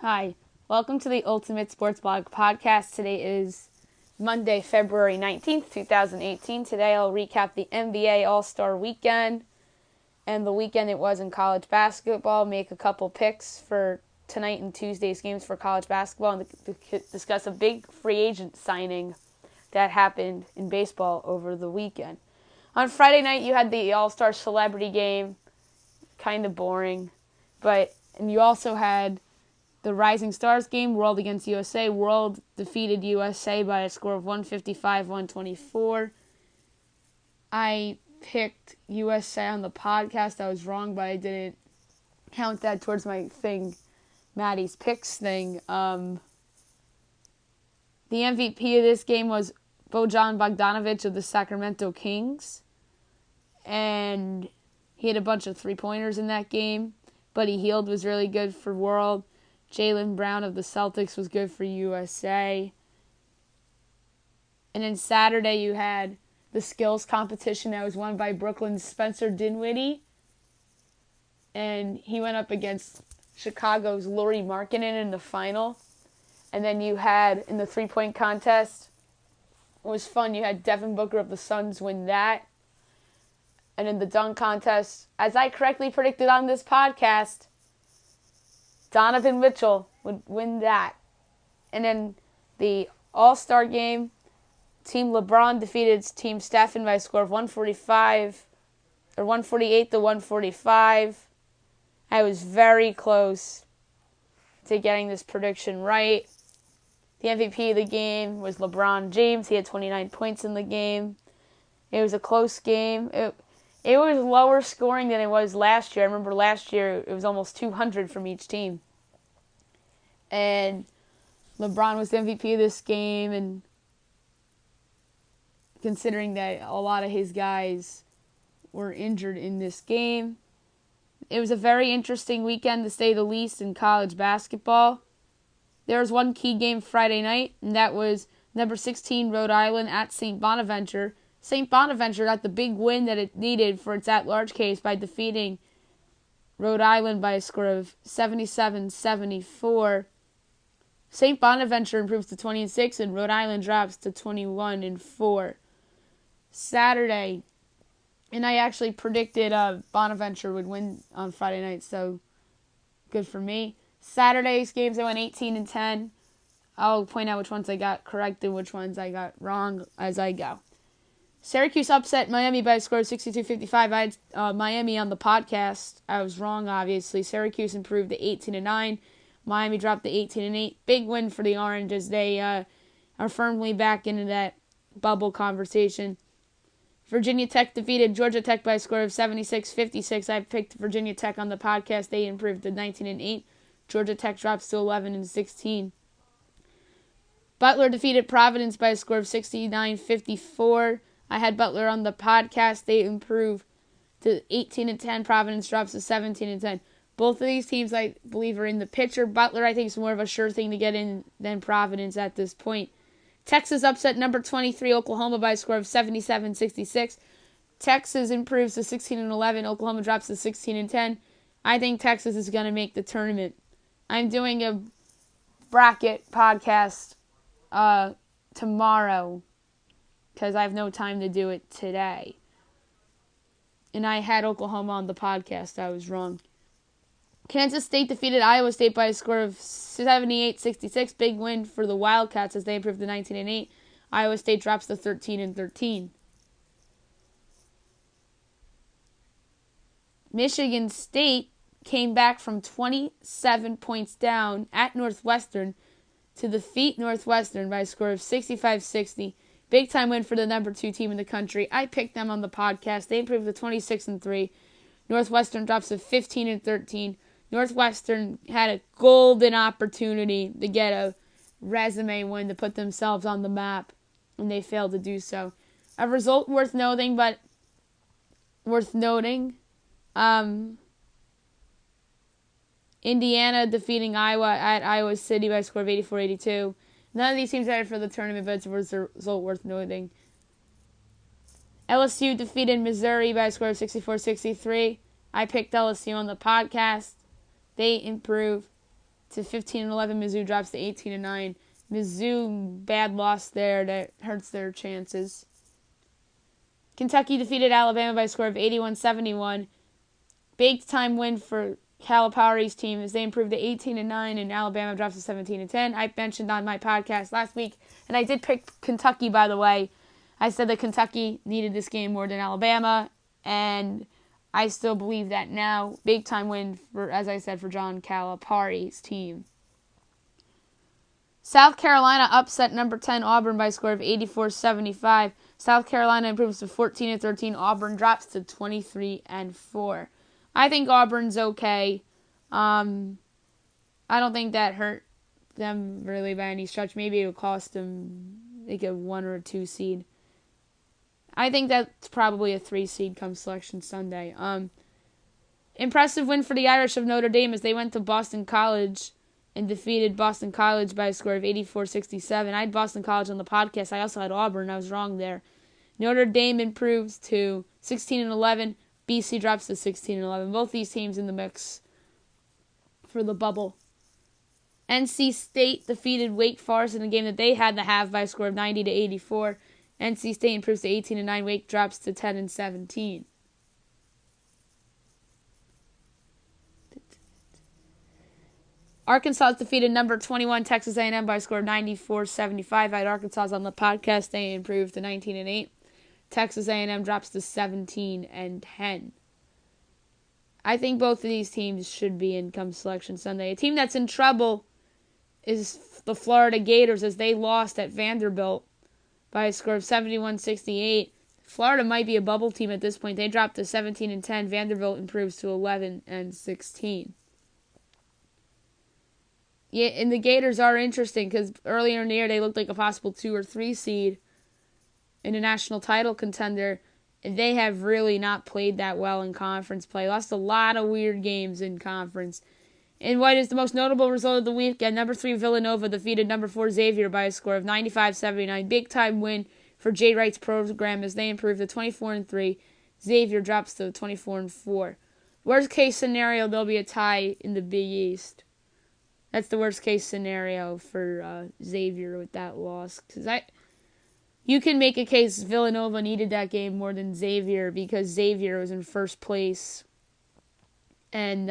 Hi, welcome to the Ultimate Sports Blog podcast. Today is Monday, February 19th, 2018. Today I'll recap the NBA All-Star Weekend and the weekend it was in college basketball, make a couple picks for tonight and Tuesday's games for college basketball, and discuss a big free agent signing that happened in baseball over the weekend. On Friday night, you had the All-Star Celebrity Game, kind of boring, and you also had the Rising Stars game, World against USA. World defeated USA by a score of 155-124. I picked USA on the podcast. I was wrong, but I didn't count that towards my Maddie's picks thing. The MVP of this game was Bojan Bogdanovic of the Sacramento Kings. And he had a bunch of three-pointers in that game. Buddy Hield was really good for World. Jaylen Brown of the Celtics was good for USA. And then Saturday you had the skills competition that was won by Brooklyn's Spencer Dinwiddie. And he went up against Chicago's Lauri Markkanen in the final. And then you had, in the three-point contest, it was fun. You had Devin Booker of the Suns win that. And in the dunk contest, as I correctly predicted on this podcast, Donovan Mitchell would win that. And then the All-Star game, Team LeBron defeated Team Stephen by a score of 148-145. I was very close to getting this prediction right. The MVP of the game was LeBron James. He had 29 points in the game. It was a close game. It was lower scoring than it was last year. I remember last year it was almost 200 from each team. And LeBron was the MVP of this game, and considering that a lot of his guys were injured in this game, it was a very interesting weekend to say the least in college basketball. There was one key game Friday night, and that was number 16 Rhode Island at St. Bonaventure. St. Bonaventure got the big win that it needed for its at-large case by defeating Rhode Island by a score of 77-74. St. Bonaventure improves to 20-6, and Rhode Island drops to 21-4. Saturday, and I actually predicted Bonaventure would win on Friday night, so good for me. Saturday's games, I went 18-10. I'll point out which ones I got correct and which ones I got wrong as I go. Syracuse upset Miami by a score of 62-55. I had Miami on the podcast. I was wrong, obviously. Syracuse improved to 18-9. Miami dropped to 18-8. Big win for the Orange as they are firmly back into that bubble conversation. Virginia Tech defeated Georgia Tech by a score of 76-56. I picked Virginia Tech on the podcast. They improved to 19-8. Georgia Tech drops to 11-16. Butler defeated Providence by a score of 69-54. I had Butler on the podcast. They improved to 18-10. Providence drops to 17-10. Both of these teams, I believe, are in the picture. Butler, I think, is more of a sure thing to get in than Providence at this point. Texas upset number 23 Oklahoma by a score of 77-66. Texas improves to 16-11. Oklahoma drops to 16-10. I think Texas is going to make the tournament. I'm doing a bracket podcast tomorrow because I have no time to do it today. And I had Oklahoma on the podcast. I was wrong. Kansas State defeated Iowa State by a score of 78-66. Big win for the Wildcats as they improved to 19-8. Iowa State drops to 13-13. Michigan State came back from 27 points down at Northwestern to defeat Northwestern by a score of 65-60. Big time win for the number 2 team in the country. I picked them on the podcast. They improved to 26-3. Northwestern drops to 15-13. Northwestern had a golden opportunity to get a resume win to put themselves on the map, and they failed to do so. A result worth noting. Indiana defeating Iowa at Iowa City by a score of 84-82. None of these teams are for the tournament, but it's a result worth noting. LSU defeated Missouri by a score of 64-63. I picked LSU on the podcast. They improved to 15-11. Mizzou drops to 18-9. Mizzou, bad loss there that hurts their chances. Kentucky defeated Alabama by a score of 81-71. Big time win for Calipari's team as they improved to 18-9 and Alabama drops to 17-10. I mentioned on my podcast last week, and I did pick Kentucky, by the way. I said that Kentucky needed this game more than Alabama, and I still believe that now. Big time win for, as I said, for John Calipari's team. South Carolina upset number 10 Auburn by a score of 84-75. South Carolina improves to 14-13. Auburn drops to 23-4. I think Auburn's okay. I don't think that hurt them really by any stretch. Maybe it would cost them like a 1 or a 2 seed. I think that's probably a 3 seed come Selection Sunday. Impressive win for the Irish of Notre Dame as they went to Boston College and defeated Boston College by a score of 84-67. I had Boston College on the podcast. I also had Auburn. I was wrong there. Notre Dame improves to 16-11. BC drops to 16-11. Both these teams in the mix for the bubble. NC State defeated Wake Forest in a game that they had to have by a score of 90-84. NC State improves to 18-9. Wake drops to 10-17. Arkansas defeated number 21 Texas A&M by a score of 94-75. I had Arkansas on the podcast. They improved to 19-8. Texas A&M drops to 17-10. I think both of these teams should be in come Selection Sunday. A team that's in trouble is the Florida Gators as they lost at Vanderbilt by a score of 71-68. Florida might be a bubble team at this point. They dropped to 17-10. Vanderbilt improves to 11-16. Yeah, and the Gators are interesting because earlier in the year they looked like a possible 2 or 3 seed in a national title contender. They have really not played that well in conference play. Lost a lot of weird games in conference. And what is the most notable result of the weekend? Number 3 Villanova defeated number 4 Xavier by a score of 95-79. Big time win for Jay Wright's program as they improve to 24-3. Xavier drops to 24-4. Worst case scenario, there'll be a tie in the Big East. That's the worst case scenario for Xavier with that loss. You can make a case Villanova needed that game more than Xavier because Xavier was in first place. And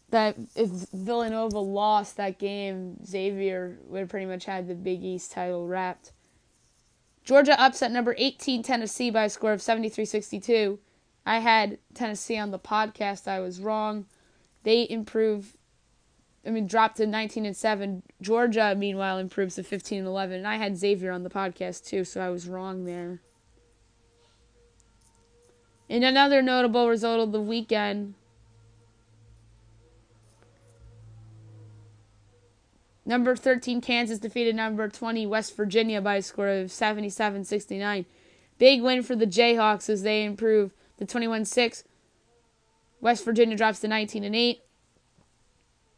that if Villanova lost that game, Xavier would have pretty much had the Big East title wrapped. Georgia upset number 18 Tennessee by a score of 73-62. I had Tennessee on the podcast. I was wrong. They dropped to 19-7. Georgia, meanwhile, improves to 15-11. And I had Xavier on the podcast, too, so I was wrong there. In another notable result of the weekend, number 13 Kansas defeated number 20 West Virginia by a score of 77-69. Big win for the Jayhawks as they improve to 21-6. West Virginia drops to 19-8.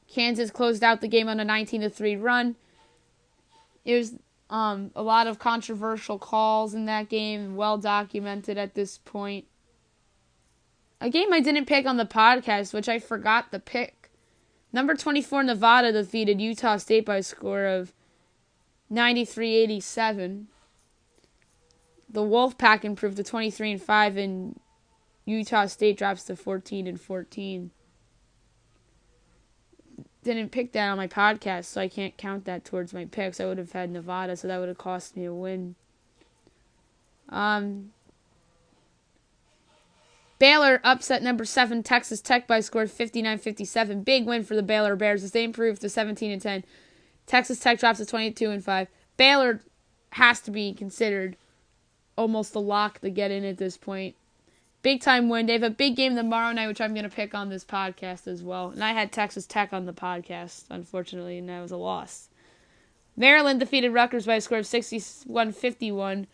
Kansas closed out the game on a 19-3 run. It was a lot of controversial calls in that game, well documented at this point. A game I didn't pick on the podcast, which I forgot to pick. Number 24 Nevada defeated Utah State by a score of 93-87. The Wolfpack improved to 23-5 and Utah State drops to 14-14. Didn't pick that on my podcast, so I can't count that towards my picks. I would have had Nevada, so that would have cost me a win. Baylor upset number 7 Texas Tech by a score of 59-57. Big win for the Baylor Bears as they improved to 17-10. Texas Tech drops to 22-5. Baylor has to be considered almost a lock to get in at this point. Big time win. They have a big game tomorrow night, which I'm going to pick on this podcast as well. And I had Texas Tech on the podcast, unfortunately, and that was a loss. Maryland defeated Rutgers by a score of 61-51.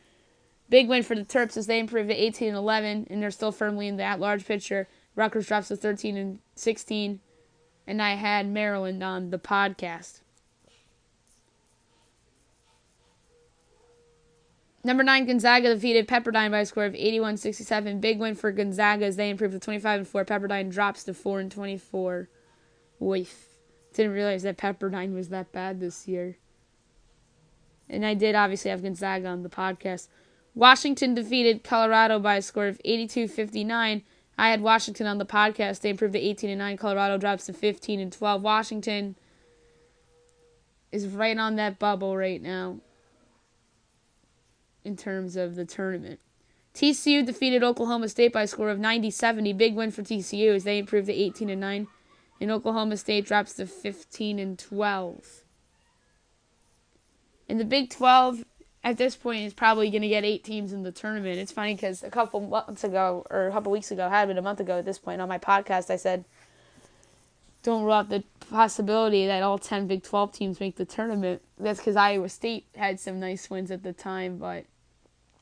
Big win for the Terps as they improved to 18-11, and they're still firmly in the at-large picture. Rutgers drops to 13-16, and I had Maryland on the podcast. Number 9, Gonzaga defeated Pepperdine by a score of 81-67. Big win for Gonzaga as they improved to 25-4. Pepperdine drops to 4-24. Oof. Didn't realize that Pepperdine was that bad this year. And I did obviously have Gonzaga on the podcast. Washington defeated Colorado by a score of 82-59. I had Washington on the podcast. They improved to 18-9. Colorado drops to 15-12. Washington is right on that bubble right now in terms of the tournament. TCU defeated Oklahoma State by a score of 90-70. Big win for TCU as they improved to 18-9. And Oklahoma State drops to 15-12. And the Big 12 at this point is probably going to get 8 teams in the tournament. It's funny because a couple weeks ago, had been a month ago at this point, on my podcast, I said, don't rule out the possibility that all 10 Big 12 teams make the tournament. That's because Iowa State had some nice wins at the time,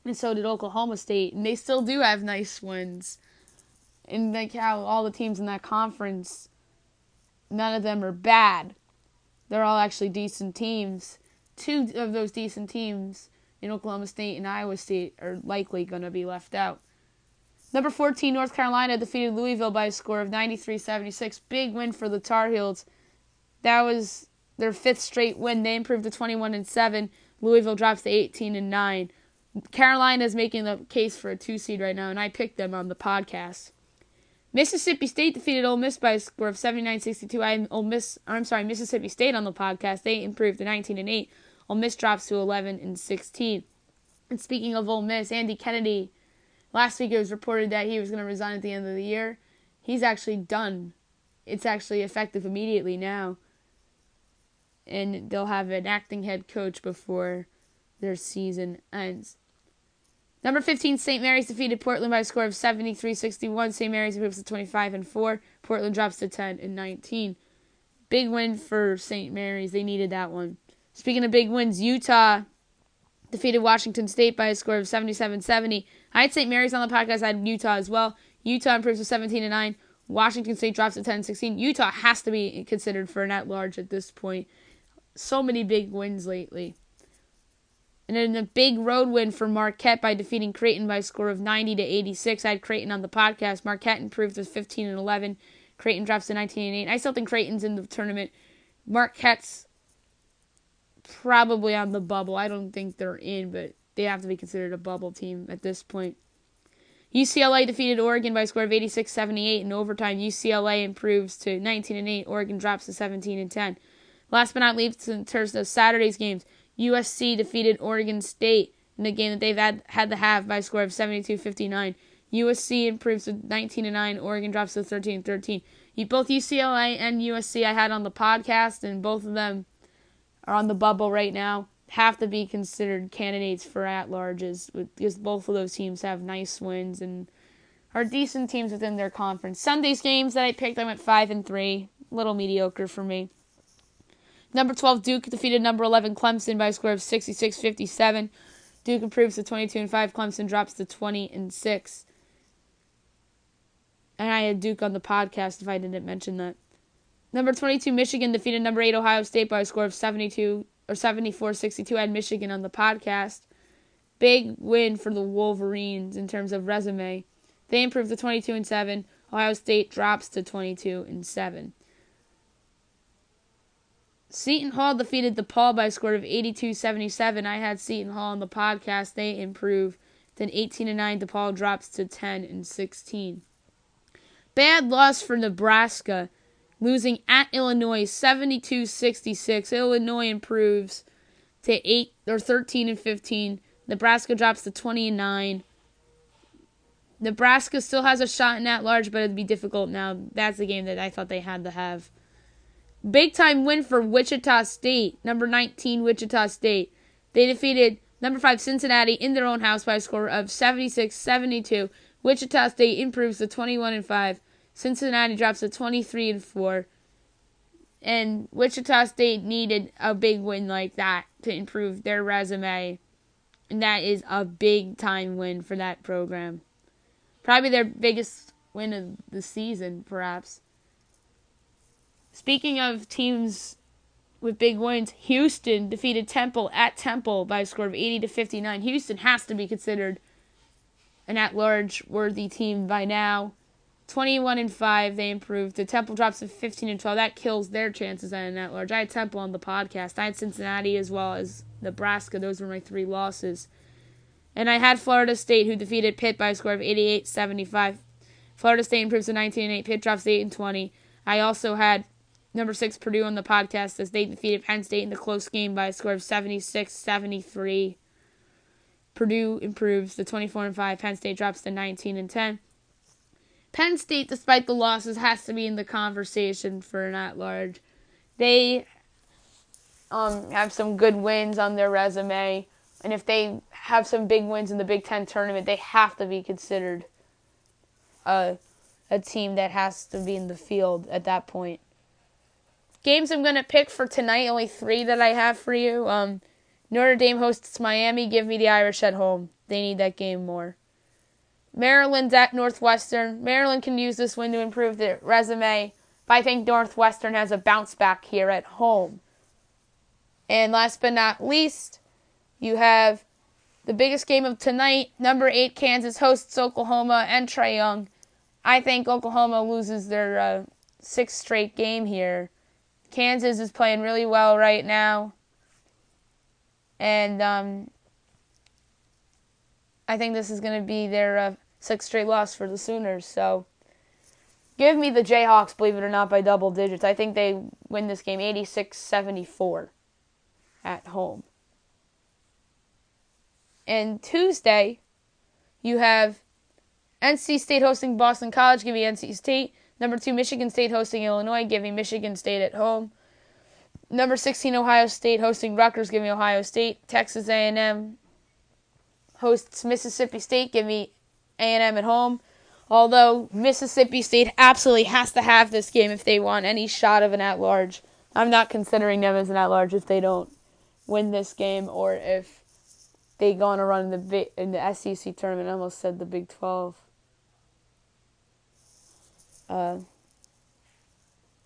and so did Oklahoma State, and they still do have nice wins. And like how all the teams in that conference, none of them are bad. They're all actually decent teams. 2 of those decent teams in Oklahoma State and Iowa State are likely going to be left out. Number 14, North Carolina defeated Louisville by a score of 93-76. Big win for the Tar Heels. That was their 5th straight win. They improved to 21-7. Louisville drops to 18-9. Carolina is making the case for a 2 seed right now, and I picked them on the podcast. Mississippi State defeated Ole Miss by a score of 79-62. I had Mississippi State on the podcast. They improved to 19-8. Ole Miss drops to 11-16. And speaking of Ole Miss, Andy Kennedy, last week it was reported that he was going to resign at the end of the year. He's actually done. It's actually effective immediately now. And they'll have an acting head coach before their season ends. Number 15, St. Mary's defeated Portland by a score of 73-61. St. Mary's improves to 25-4. Portland drops to 10-19. Big win for St. Mary's. They needed that one. Speaking of big wins, Utah defeated Washington State by a score of 77-70. I had St. Mary's on the podcast. I had Utah as well. Utah improves to 17-9. Washington State drops to 10-16. Utah has to be considered for an at-large at this point. So many big wins lately. And then a big road win for Marquette by defeating Creighton by a score of 90-86. I had Creighton on the podcast. Marquette improved to 15-11. Creighton drops to 19-8. I still think Creighton's in the tournament. Marquette's probably on the bubble. I don't think they're in, but they have to be considered a bubble team at this point. UCLA defeated Oregon by a score of 86-78 in overtime. UCLA improves to 19-8. Oregon drops to 17-10. Last but not least, in terms of Saturday's games, USC defeated Oregon State in a game that they've had to have by a score of 72-59. USC improves to 19-9. Oregon drops to 13-13. Both UCLA and USC I had on the podcast, and both of them are on the bubble right now. Have to be considered candidates for at-larges because both of those teams have nice wins and are decent teams within their conference. Sunday's games that I picked, I went 5-3. A little mediocre for me. Number 12, Duke defeated number 11, Clemson by a score of 66-57. Duke improves to 22-5. Clemson drops to 20-6. And I had Duke on the podcast if I didn't mention that. Number 22, Michigan defeated number 8, Ohio State by a score of 74-62. I had Michigan on the podcast. Big win for the Wolverines in terms of resume. They improved to 22-7. Ohio State drops to 22-7. Seton Hall defeated DePaul by a score of 82-77. I had Seton Hall on the podcast. They improve. Then 18-9. DePaul drops to 10-16. Bad loss for Nebraska, losing at Illinois 72-66. Illinois improves to 13-15. Nebraska drops to 20-9. Nebraska still has a shot in at-large, but it'd be difficult now. That's the game that I thought they had to have. Big-time win for Wichita State, number 19 Wichita State. They defeated number 5 Cincinnati in their own house by a score of 76-72. Wichita State improves to 21-5. Cincinnati drops to 23-4. And Wichita State needed a big win like that to improve their resume. And that is a big-time win for that program. Probably their biggest win of the season, perhaps. Speaking of teams with big wins. Houston defeated Temple at Temple by a score of 80-59. Houston has to be considered an at-large worthy team by now. 21-5, they improved. The Temple drops to 15-12. That kills their chances at an at-large. I had Temple on the podcast. I had Cincinnati as well as Nebraska. Those were my 3 losses. And I had Florida State, who defeated Pitt by a score of 88-75. Florida State improves to 19-8. Pitt drops to 8-20. I also had number 6 Purdue on the podcast as they defeated Penn State in the close game by a score of 76-73. Purdue improves to 24-5. Penn State drops to 19-10. Penn State, despite the losses, has to be in the conversation for an at-large. They have some good wins on their resume, and if they have some big wins in the Big Ten tournament, they have to be considered a team that has to be in the field at that point. Games I'm going to pick for tonight, only 3 that I have for you. Notre Dame hosts Miami. Give me the Irish at home. They need that game more. Maryland's at Northwestern. Maryland can use this win to improve their resume, but I think Northwestern has a bounce back here at home. And last but not least, you have the biggest game of tonight. Number 8, Kansas hosts Oklahoma and Trae Young. I think Oklahoma loses their 6th straight game here. Kansas is playing really well right now. And I think this is going to be their 6th straight loss for the Sooners. So give me the Jayhawks, believe it or not, by double digits. I think they win this game 86-74 at home. And Tuesday, you have NC State hosting Boston College. Give me NC State. Number 2, Michigan State hosting Illinois. Give me Michigan State at home. Number 16, Ohio State hosting Rutgers. Give me Ohio State. Texas A&M hosts Mississippi State. Give me A&M at home. Although Mississippi State absolutely has to have this game if they want any shot of an at-large. I'm not considering them as an at-large if they don't win this game or if they go on a run in the SEC tournament. I almost said the Big 12.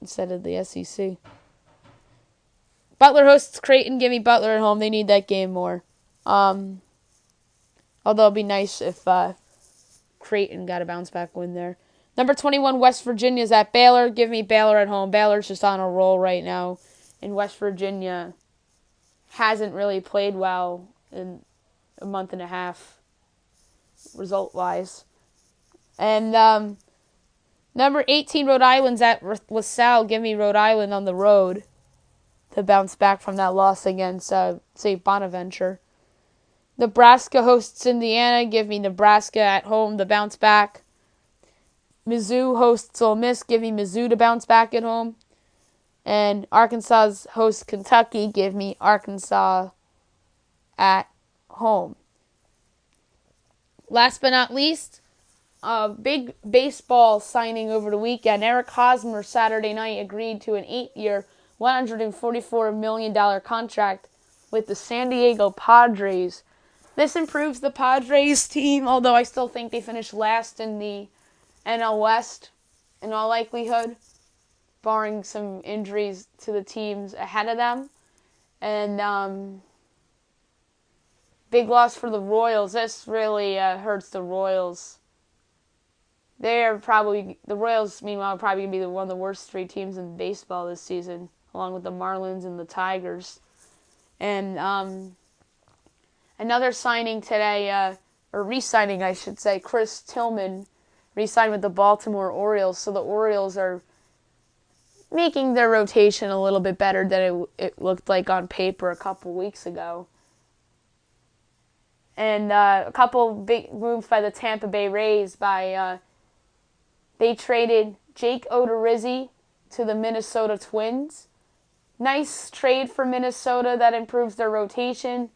Instead of the SEC. Butler hosts Creighton. Give me Butler at home. They need that game more. Although it'd be nice if Creighton got a bounce-back win there. Number 21, West Virginia's at Baylor. Give me Baylor at home. Baylor's just on a roll right now. And West Virginia hasn't really played well in a month and a half, result-wise. And number 18, Rhode Island's at LaSalle. Give me Rhode Island on the road to bounce back from that loss against, St. Bonaventure. Nebraska hosts Indiana. Give me Nebraska at home to bounce back. Mizzou hosts Ole Miss. Give me Mizzou to bounce back at home. And Arkansas hosts Kentucky. Give me Arkansas at home. Last but not least, a big baseball signing over the weekend. Eric Hosmer Saturday night agreed to an 8-year, $144 million contract with the San Diego Padres. This improves the Padres team, although I still think they finish last in the NL West in all likelihood, barring some injuries to the teams ahead of them. And big loss for the Royals. This really hurts the Royals. The Royals, meanwhile, are probably going to be one of the worst 3 teams in baseball this season, along with the Marlins and the Tigers. And another signing today, or re-signing, I should say, Chris Tillman re-signed with the Baltimore Orioles. So the Orioles are making their rotation a little bit better than it looked like on paper a couple weeks ago. And a couple big moves by the Tampa Bay Rays they traded Jake Odorizzi to the Minnesota Twins. Nice trade for Minnesota that improves their rotation.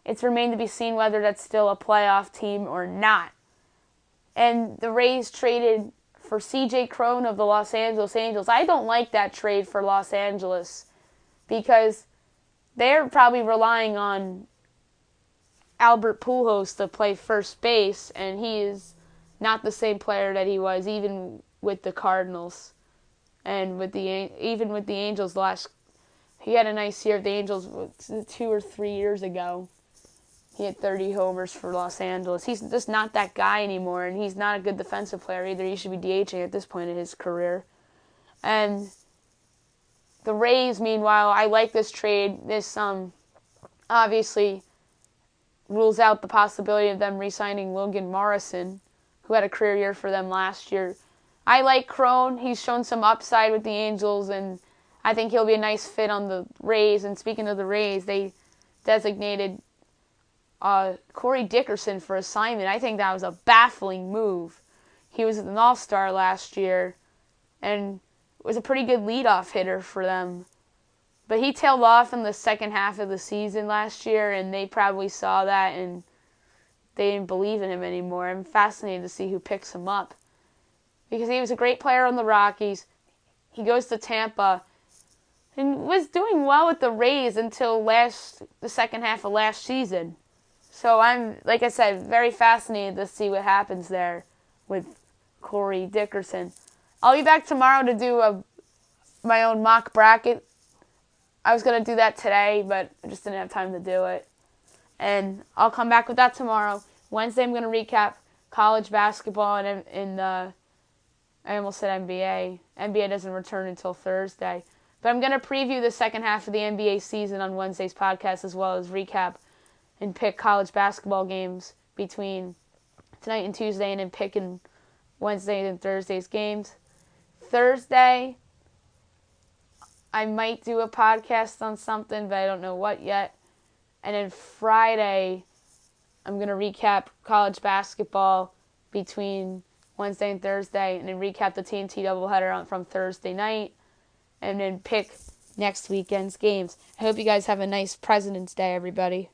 It's remained to be seen whether that's still a playoff team or not. And the Rays traded for C.J. Cron of the Los Angeles Angels. I don't like that trade for Los Angeles because they're probably relying on Albert Pujols to play first base, and he is not the same player that he was even with the Cardinals and even with the Angels He had a nice year at the Angels 2 or 3 years ago. He had 30 homers for Los Angeles. He's just not that guy anymore, and he's not a good defensive player either. He should be DHing at this point in his career. And the Rays, meanwhile, I like this trade. This obviously rules out the possibility of them re-signing Logan Morrison, who had a career year for them last year. I like Crone. He's shown some upside with the Angels, and I think he'll be a nice fit on the Rays. And speaking of the Rays, they designated Corey Dickerson for assignment. I think that was a baffling move. He was an all-star last year and was a pretty good leadoff hitter for them. But he tailed off in the second half of the season last year, and they probably saw that, and they didn't believe in him anymore. I'm fascinated to see who picks him up because he was a great player on the Rockies. He goes to Tampa and was doing well with the Rays until the second half of last season. So I'm, like I said, very fascinated to see what happens there with Corey Dickerson. I'll be back tomorrow to do my own mock bracket. I was going to do that today, but I just didn't have time to do it. And I'll come back with that tomorrow. Wednesday, I'm going to recap college basketball and I almost said NBA. NBA doesn't return until Thursday. But I'm going to preview the second half of the NBA season on Wednesday's podcast, as well as recap and pick college basketball games between tonight and Tuesday, and then picking Wednesday and Thursday's games. Thursday, I might do a podcast on something, but I don't know what yet. And then Friday, I'm going to recap college basketball between Wednesday and Thursday, and then recap the TNT doubleheader from Thursday night, and then pick next weekend's games. I hope you guys have a nice President's Day, everybody.